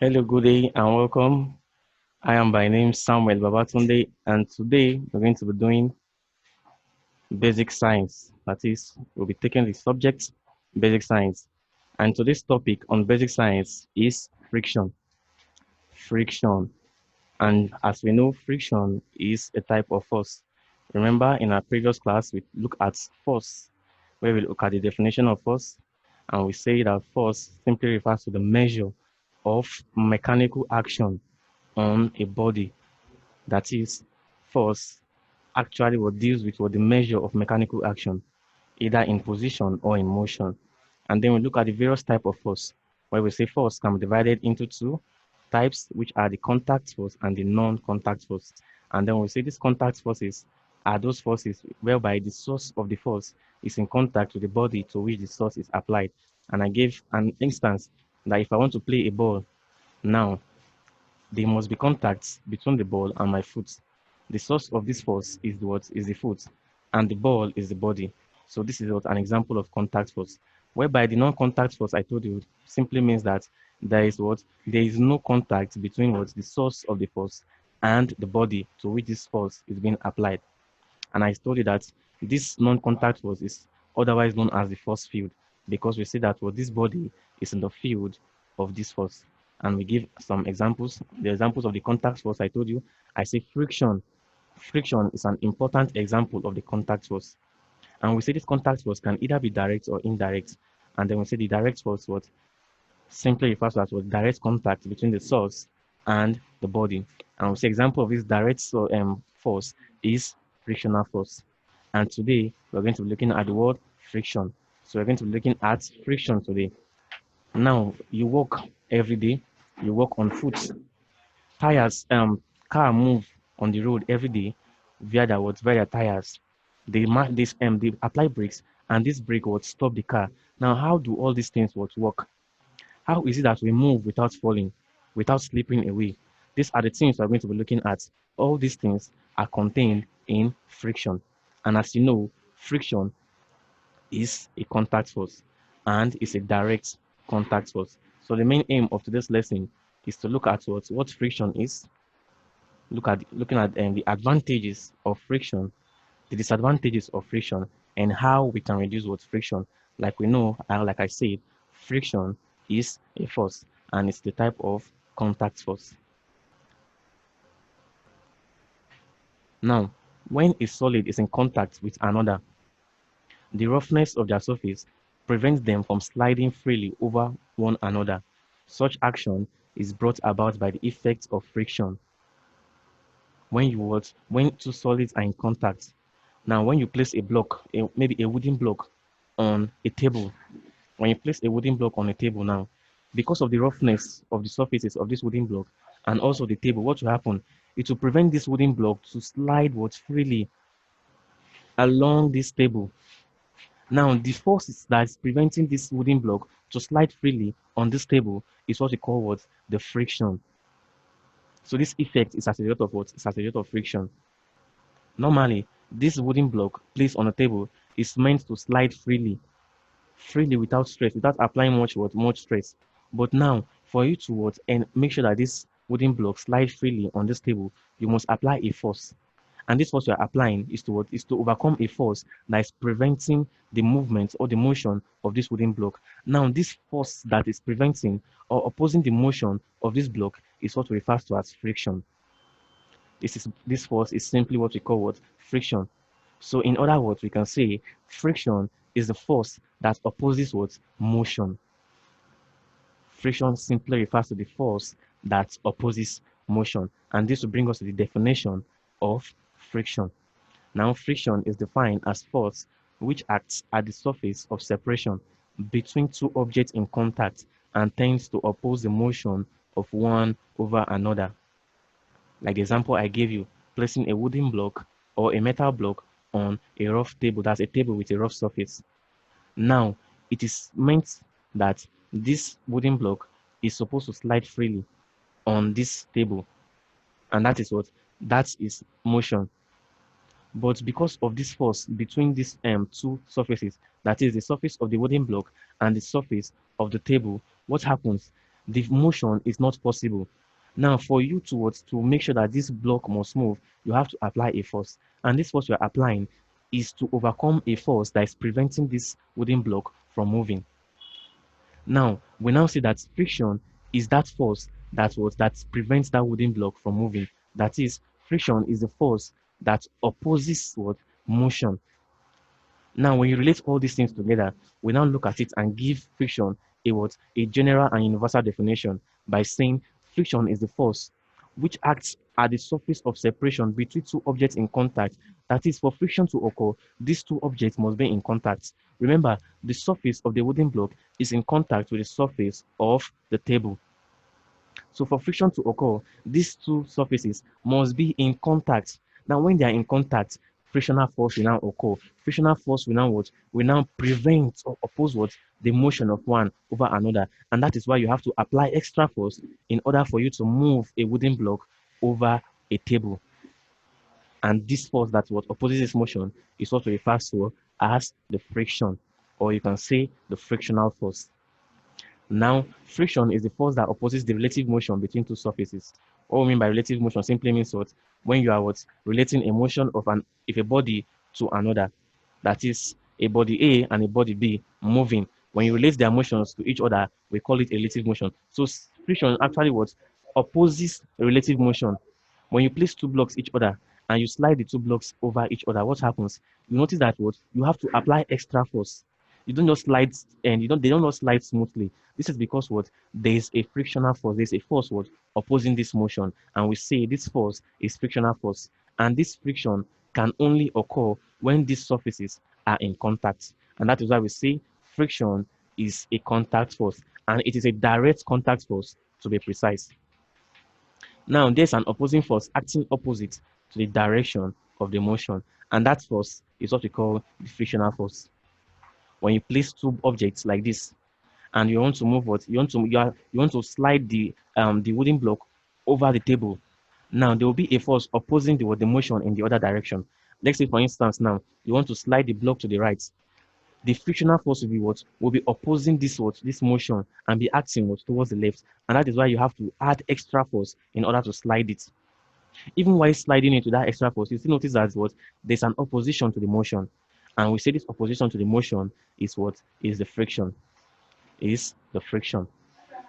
Hello, good day, and welcome. I am by name Samuel Babatunde, and today we're going to be doing basic science. That is, we'll be taking the subject basic science. And today's topic on basic science is friction. Friction. And as we know, friction is a type of force. Remember, in our previous class, we look at force, where we look at the definition of force, and we say that force simply refers to the measure of mechanical action on a body. That is, force actually what deals with what the measure of mechanical action, either in position or in motion. And then we look at the various type of force, where we say force can be divided into two types, which are the contact force and the non-contact force. And then we say these contact forces are those forces whereby the source of the force is in contact with the body to which the source is applied. And I gave an instance that if I want to play a ball now, there must be contacts between the ball and my foot. The source of this force is what is the foot, and the ball is the body. So this is what an example of contact force. Whereby the non-contact force I told you simply means that there is no contact between what the source of the force and the body to which this force is being applied. And I told you that this non-contact force is otherwise known as the force field because we say that this body is in the field of this force. And we give some examples. The examples of the contact force I told you, I say friction. Friction is an important example of the contact force. And we say this contact force can either be direct or indirect. And then we say the direct force what simply refers to as what direct contact between the source and the body. And we say example of this direct force is frictional force. And today we're going to be looking at the word friction. So we're going to be looking at friction today. Now you walk every day, you walk on foot. Tires, car move on the road every day via their tires. They apply brakes, and this brake would stop the car. Now, how do all these things would work? How is it that we move without falling, without slipping away? These are the things we're going to be looking at. All these things are contained in friction. And as you know, friction is a contact force and is a direct contact force. So the main aim of today's lesson is to look at what friction is, looking at the advantages of friction, the disadvantages of friction, and how we can reduce friction. Like we know, like I said, friction is a force and it's the type of contact force. Now, when a solid is in contact with another, the roughness of their surface prevents them from sliding freely over one another. Such action is brought about by the effect of friction. When two solids are in contact. Now, when you place a block, maybe a wooden block on a table, when you place a wooden block on a table now, because of the roughness of the surfaces of this wooden block and also the table, what will happen? It will prevent this wooden block to slide freely along this table. Now, the force that is preventing this wooden block to slide freely on this table is what we call the friction. So this effect is as a result of what? It's as a result of friction. Normally, this wooden block placed on a table is meant to slide freely without stress, without applying much stress. But now, for you to and make sure that this wooden block slide freely on this table, you must apply a force. And this force you are applying is to is to overcome a force that is preventing the movement or the motion of this wooden block. Now, this force that is preventing or opposing the motion of this block is what we refer to as friction. This force is simply what we call friction. So in other words, we can say friction is the force that opposes motion. Friction simply refers to the force that opposes motion. And this will bring us to the definition of friction. Now, friction is defined as force which acts at the surface of separation between two objects in contact and tends to oppose the motion of one over another. Like the example I gave you, placing a wooden block or a metal block on a rough table, that's a table with a rough surface. Now, it is meant that this wooden block is supposed to slide freely on this table, and that is what? That is motion. But because of this force between these two surfaces, that is the surface of the wooden block and the surface of the table, what happens? the motion is not possible. Now, for you to make sure that this block must move, you have to apply a force. And this force you're applying is to overcome a force that is preventing this wooden block from moving. Now, we now see that friction is that force that prevents that wooden block from moving. That is, friction is the force that opposes what? Motion. Now, when you relate all these things together, we now look at it and give friction a what? A general and universal definition by saying friction is the force which acts at the surface of separation between two objects in contact. That is, for friction to occur, these two objects must be in contact. Remember, the surface of the wooden block is in contact with the surface of the table. So for friction to occur, these two surfaces must be in contact. Now, when they are in contact, frictional force will now occur. Frictional force will now what? Will now prevent or oppose what? The motion of one over another. And that is why you have to apply extra force in order for you to move a wooden block over a table. And this force that what opposes this motion is what we refer to as the friction, or you can say the frictional force. Now, friction is the force that opposes the relative motion between two surfaces. What we mean by relative motion simply means what? When you are what? Relating a motion of a body to another. That is a body A and a body B moving. When you relate their motions to each other, we call it a relative motion. So friction actually what? Opposes relative motion. When you place two blocks each other and you slide the two blocks over each other, what happens? You notice that what? You have to apply extra force. You don't just slide and they don't just slide smoothly. This is because what? There is a frictional force. There's a force what opposing this motion, and we say this force is frictional force. And this friction can only occur when these surfaces are in contact. And that is why we say friction is a contact force, and it is a direct contact force to be precise. Now, there's an opposing force acting opposite to the direction of the motion, and that force is what we call the frictional force. When you place two objects like this, and you want to move what you want to slide the wooden block over the table. Now there will be a force opposing the motion in the other direction. Let's say for instance now you want to slide the block to the right. The frictional force will be what? Will be opposing this motion and be acting what? Towards the left. And that is why you have to add extra force in order to slide it. Even while sliding into that extra force, you still notice that what? There's an opposition to the motion. And we say this opposition to the motion is what? Is the friction. Is the friction.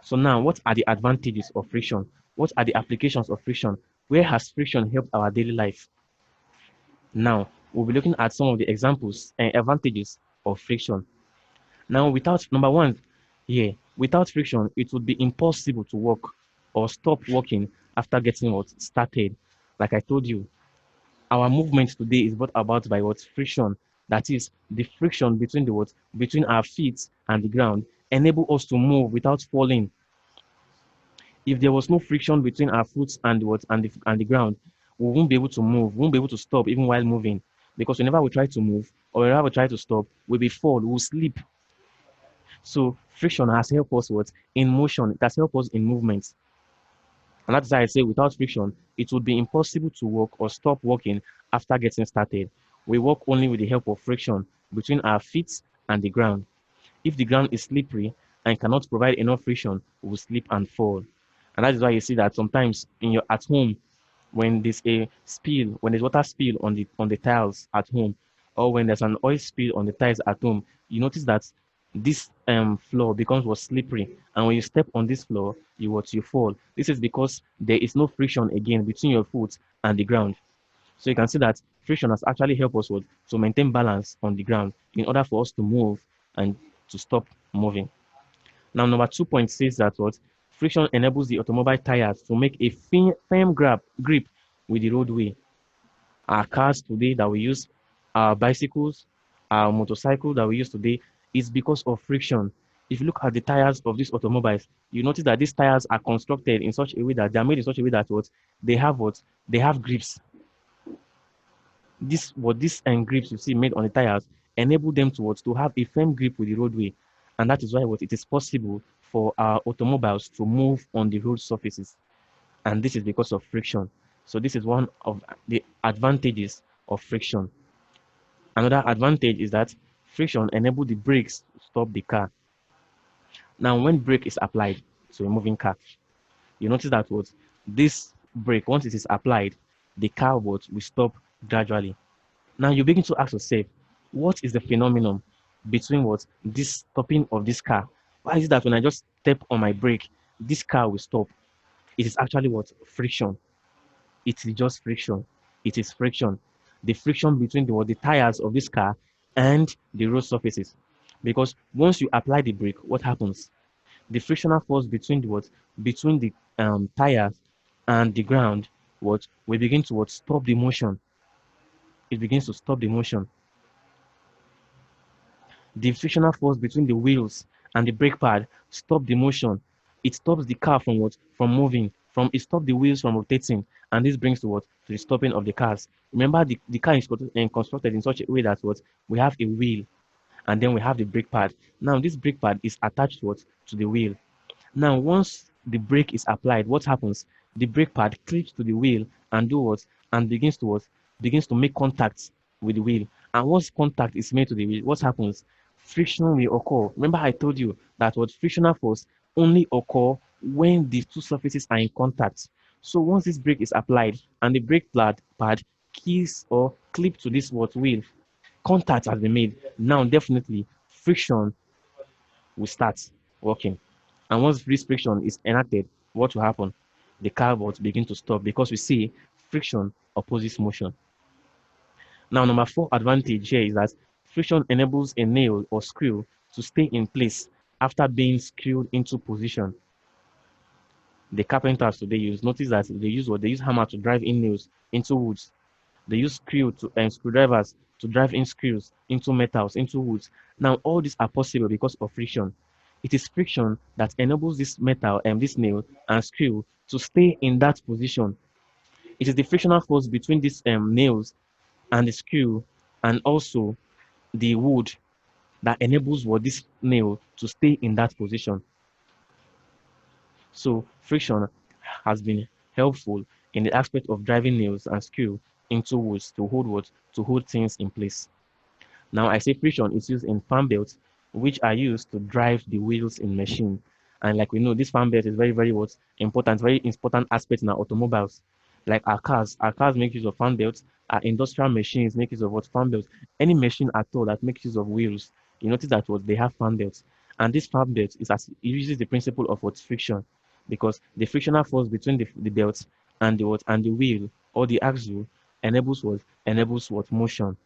So now, what are the advantages of friction? What are the applications of friction? Where has friction helped our daily life? Now, we'll be looking at some of the examples and advantages of friction. Now, without number one, without friction, it would be impossible to walk or stop walking after getting what started. Like I told you, our movement today is brought about by what? Friction. That is the friction between between our feet and the ground enable us to move without falling. If there was no friction between our foot and the ground, we won't be able to move, we won't be able to stop even while moving. Because whenever we try to move or whenever we try to stop, we'll be fall, we'll sleep. So friction has helped us in motion, it has helped us in movement. And that's why I say without friction, it would be impossible to walk or stop walking after getting started. We walk only with the help of friction between our feet and the ground. If the ground is slippery and cannot provide enough friction, we will slip and fall. And that is why you see that sometimes at home, when there's a spill, when there's water spill on the tiles at home, or when there's an oil spill on the tiles at home, you notice that this floor becomes slippery, and when you step on this floor, you fall. This is because there is no friction again between your foot and the ground. So you can see that friction has actually helped us to maintain balance on the ground in order for us to move and to stop moving. Now, number 2 point says that friction enables the automobile tires to make a firm grip with the roadway. Our cars today that we use, our bicycles, our motorcycle that we use today is because of friction. If you look at the tires of these automobiles, you notice that these tires are constructed in such a way that they are made in such a way that they have grips. These grips you see made on the tires enable them to have a firm grip with the roadway, and that is why it is possible for our automobiles to move on the road surfaces, and this is because of friction. So this is one of the advantages of friction. Another advantage is that friction enables the brakes to stop the car. Now, when brake is applied, to a moving car. You notice that what this brake, once it is applied, the car will stop gradually. Now you begin to ask yourself, what is the phenomenon between what this stopping of this car? Why is it that when I just step on my brake, this car will stop? It is actually what? Friction. It is just friction. It is friction. The friction between the tires of this car and the road surfaces. Because once you apply the brake, what happens? The frictional force between the tires and the ground what will begin to what stop the motion. It begins to stop the motion. The frictional force between the wheels and the brake pad stop the motion. It stops the car from what? From moving. From it stops the wheels from rotating. And this brings to what? To the stopping of the cars. Remember the car is constructed in such a way that what? We have a wheel and then we have the brake pad. Now this brake pad is attached to what? To the wheel. Now once the brake is applied, what happens? The brake pad clips to the wheel and do what? And begins to what? Begins to make contact with the wheel. And once contact is made to the wheel, what happens? Friction will occur. Remember I told you that what frictional force only occur when the two surfaces are in contact. So once this brake is applied and the brake pad keys or clip to this what wheel, contact has been made. Now definitely friction will start working. And once this friction is enacted, what will happen? The car will begin to stop because we see friction opposes motion. Now, number 4 advantage here is that friction enables a nail or screw to stay in place after being screwed into position. The carpenters today notice that they use hammer to drive in nails into woods. They use screwdrivers to drive in screws into metals, into woods. Now, all these are possible because of friction. It is friction that enables this metal and this nail and screw to stay in that position. It is the frictional force between these nails and the screw and also the wood that enables this nail to stay in that position. So friction has been helpful in the aspect of driving nails and screw into woods to hold to hold things in place. Now I say friction is used in fan belts, which are used to drive the wheels in machine. And like we know, this fan belt is very important aspect in our automobiles. Like our cars make use of fan belts. Our industrial machines make use of fan belts. Any machine at all that makes use of wheels, you notice that they have fan belts. And this fan belt it uses the principle of friction, because the frictional force between the belts and the wheel or the axle enables motion.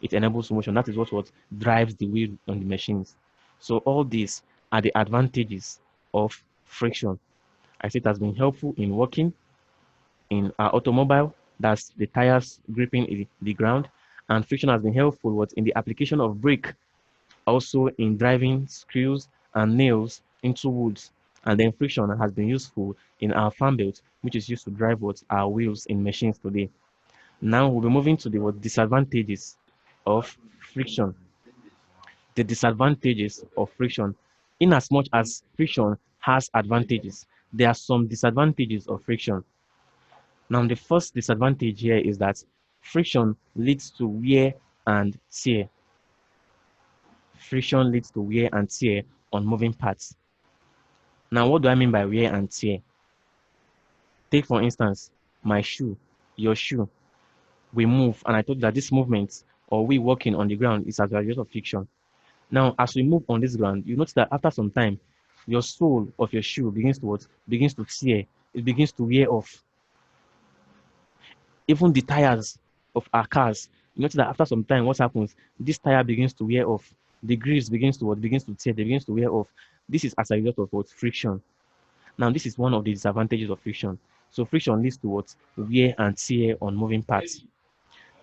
It enables motion. That is what drives the wheel on the machines. So all these are the advantages of friction. I say it has been helpful in working in our automobile, that's the tires gripping the ground, and friction has been helpful in the application of brake, also in driving screws and nails into woods. And then friction has been useful in our fan belt, which is used to drive our wheels in machines today. Now we'll be moving to the disadvantages of friction. The disadvantages of friction. In as much as friction has advantages, there are some disadvantages of friction. Now, the first disadvantage here is that friction leads to wear and tear. Friction leads to wear and tear on moving parts. Now, what do I mean by wear and tear? Take, for instance, my shoe, your shoe. We move, and I told you that this movement or we walking on the ground is as a result of friction. Now, as we move on this ground, you notice that after some time, your sole of your shoe begins to begins to tear. It begins to wear off. Even the tires of our cars, you notice that after some time, what happens? This tire begins to wear off. The grease begins to begins to tear. They begins to wear off. This is as a result of friction. Now, this is one of the disadvantages of friction. So friction leads to wear and tear on moving parts.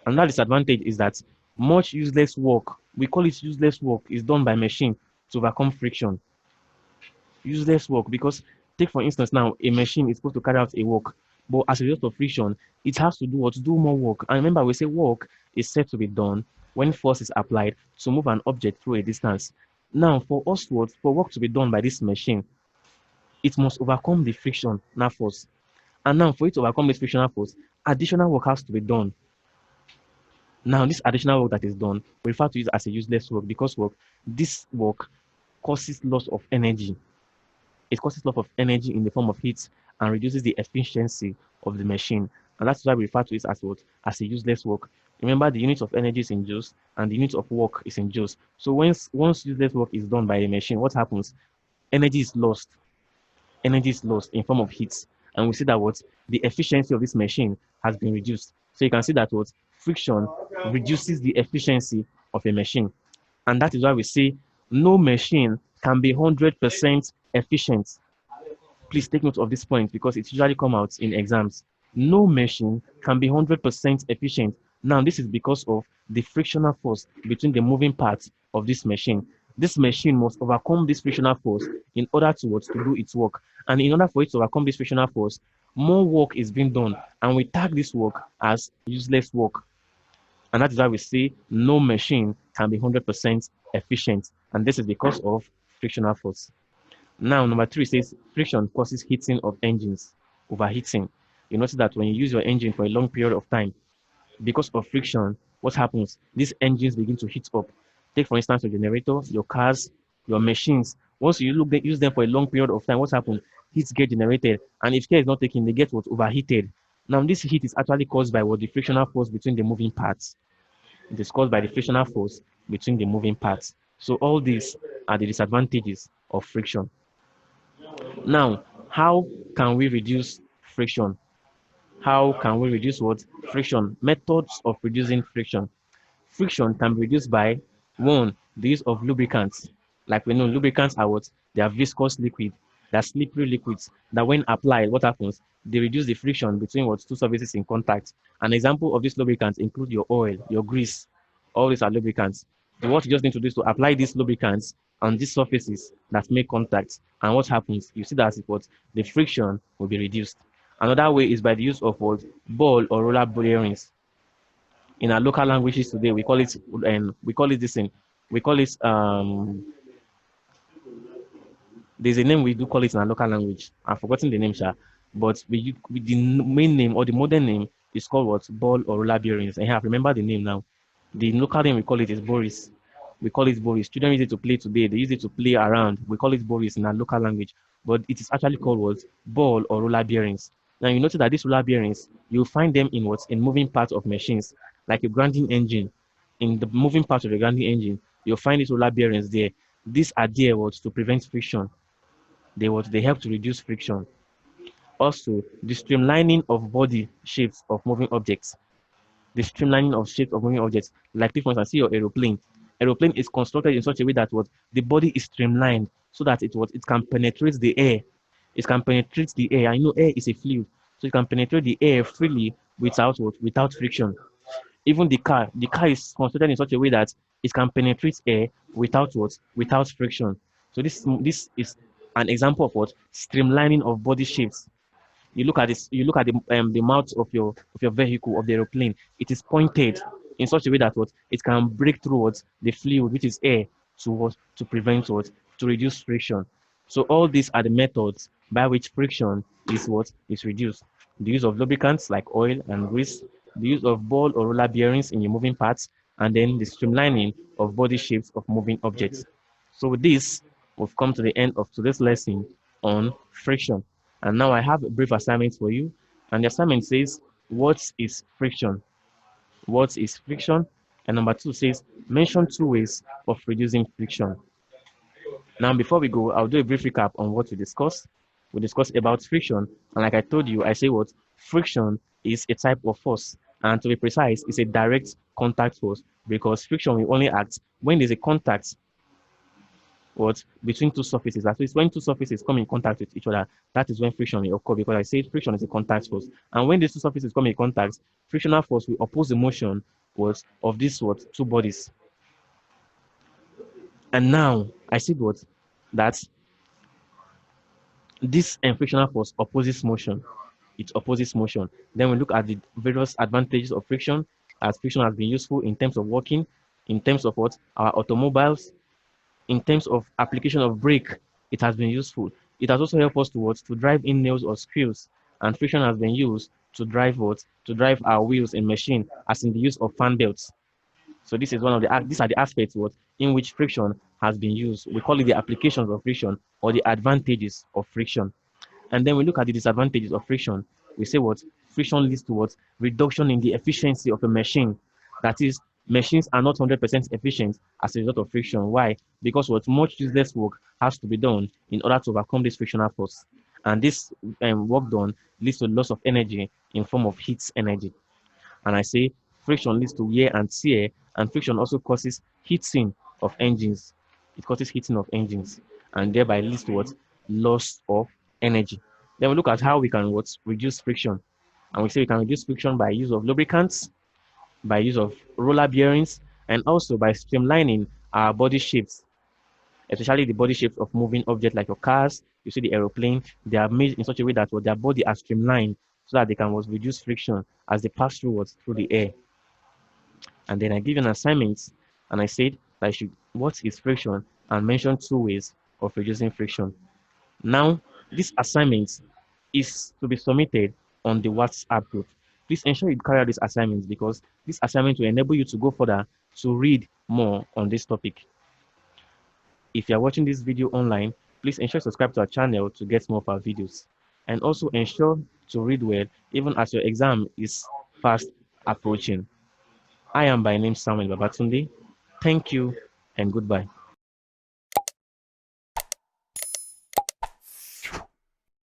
Another disadvantage is that much useless work, we call it useless work, is done by machine to overcome friction. Useless work, because take for instance now, a machine is supposed to carry out a work, but as a result of friction, it has to do more work. And remember, we say work is said to be done when force is applied to move an object through a distance. Now, for work to be done by this machine, it must overcome the friction force. And now, for it to overcome this frictional force, additional work has to be done. Now, this additional work that is done, we refer to it as a useless work, because this work causes loss of energy. It causes a lot of energy in the form of heat and reduces the efficiency of the machine. And that's why we refer to it as what? As a useless work. Remember, the unit of energy is in joules and the unit of work is in joules. So once useless work is done by a machine, what happens? Energy is lost. Energy is lost in form of heat. And we see that what? The efficiency of this machine has been reduced. So you can see that what? Friction reduces the efficiency of a machine. And that is why we say no machine can be 100% efficient. Please take note of this point because it usually comes out in exams. No machine can be 100% efficient. Now, this is because of the frictional force between the moving parts of this machine. This machine must overcome this frictional force in order to do its work. And in order for it to overcome this frictional force, more work is being done. And we tag this work as useless work. And that is why we say no machine can be 100% efficient. And this is because of frictional force. Now, number 3 says friction causes heating of engines, overheating. You notice that when you use your engine for a long period of time, because of friction, what happens? These engines begin to heat up. Take, for instance, your generator, your cars, your machines. Once you use them for a long period of time, what happens? Heat get generated. And if care is not taken, they get what? Overheated. Now, this heat is actually caused by what? The frictional force between the moving parts. It is caused by the frictional force between the moving parts. So all these are the disadvantages of friction. Now, how can we reduce friction? How can we reduce what? Friction. Methods of reducing friction. Friction can be reduced by one, the use of lubricants. Like we know, lubricants are what? They are viscous liquid. They are slippery liquids that when applied, what happens? They reduce the friction between what two surfaces in contact. An example of these lubricants include your oil, your grease. All these are lubricants. So what you just need to do is to apply these lubricants on these surfaces that make contact. And what happens? You see that what? The friction will be reduced. Another way is by the use of what? Ball or roller bearings. In our local languages today, we call it this thing. We call it there's a name we do call it in our local language. I've forgotten the name, sir. But the main name or the modern name is called what? Ball or roller bearings. And I have remember the name now. The local name we call it is Boris. We call it Boris. Children use it to play today. They use it to play around. We call it Boris in our local language. But it is actually called what? Ball or roller bearings. Now you notice that these roller bearings, you'll find them in what? In moving parts of machines, like a grinding engine. In the moving part of the grinding engine, you'll find these roller bearings there. These are there what? To prevent friction. They help to reduce friction. Also, the streamlining of body shapes of moving objects. The streamlining of shapes of moving objects. Like if you see your aeroplane. Aeroplane is constructed in such a way that what the body is streamlined so that it can penetrate the air. It can penetrate the air. I know air is a fluid, so it can penetrate the air freely without what? Without friction. Even the car is constructed in such a way that it can penetrate air without what? Without friction. So this is an example of what? Streamlining of body shapes. You look at this, you look at the mouth of your vehicle, of the aeroplane. It is pointed in such a way that what? It can break through what? The fluid, which is air, to what? To prevent what? To reduce friction. So all these are the methods by which friction is what? Is reduced. The use of lubricants like oil and grease, the use of ball or roller bearings in your moving parts, and then the streamlining of body shapes of moving objects. So with this, we've come to the end of today's lesson on friction. And now I have a brief assignment for you. And the assignment says, what is friction? What is friction? And number 2 says, mention 2 ways of reducing friction. Now, before we go, I'll do a brief recap on what we discussed. We discussed about friction. And like I told you, I say what? Friction is a type of force. And to be precise, it's a direct contact force because friction will only act when there's a contact between two surfaces. At least when two surfaces come in contact with each other, that is when friction will occur because I said friction is a contact force. And when these two surfaces come in contact, frictional force will oppose the motion of these two bodies. And now I said that this frictional force opposes motion. It opposes motion. Then we look at the various advantages of friction, as friction has been useful in terms of working, in terms of our automobiles, in terms of application of brake, it has been useful. It has also helped us to drive in nails or screws, and friction has been used to drive To drive our wheels in machine, as in the use of fan belts. So this is one of the these are the aspects what in which friction has been used. We call it the applications of friction or the advantages of friction. And then we look at the disadvantages of friction. We say what friction leads to what reduction in the efficiency of a machine. That is, machines are not 100% efficient as a result of friction. Why? Because what much useless work has to be done in order to overcome this frictional force. And this work done leads to loss of energy in form of heat energy. And I say friction leads to wear and tear, and friction also causes heating of engines. It causes heating of engines, and thereby leads to what loss of energy. Then we look at how we can what reduce friction, and we say we can reduce friction by use of lubricants, by use of roller bearings, and also by streamlining our body shapes, especially the body shapes of moving objects like your cars. You see the aeroplane, they are made in such a way that what their body are streamlined so that they can what reduce friction as they pass through what through the air. And then I give an assignment and I said that I should what is friction and mention two ways of reducing friction. Now, this assignment is to be submitted on the WhatsApp group. Please ensure you carry out this assignment because this assignment will enable you to go further to read more on this topic. If you are watching this video online, please ensure you subscribe to our channel to get more of our videos. And also ensure to read well even as your exam is fast approaching. I am by name Samuel Babatunde. Thank you and goodbye.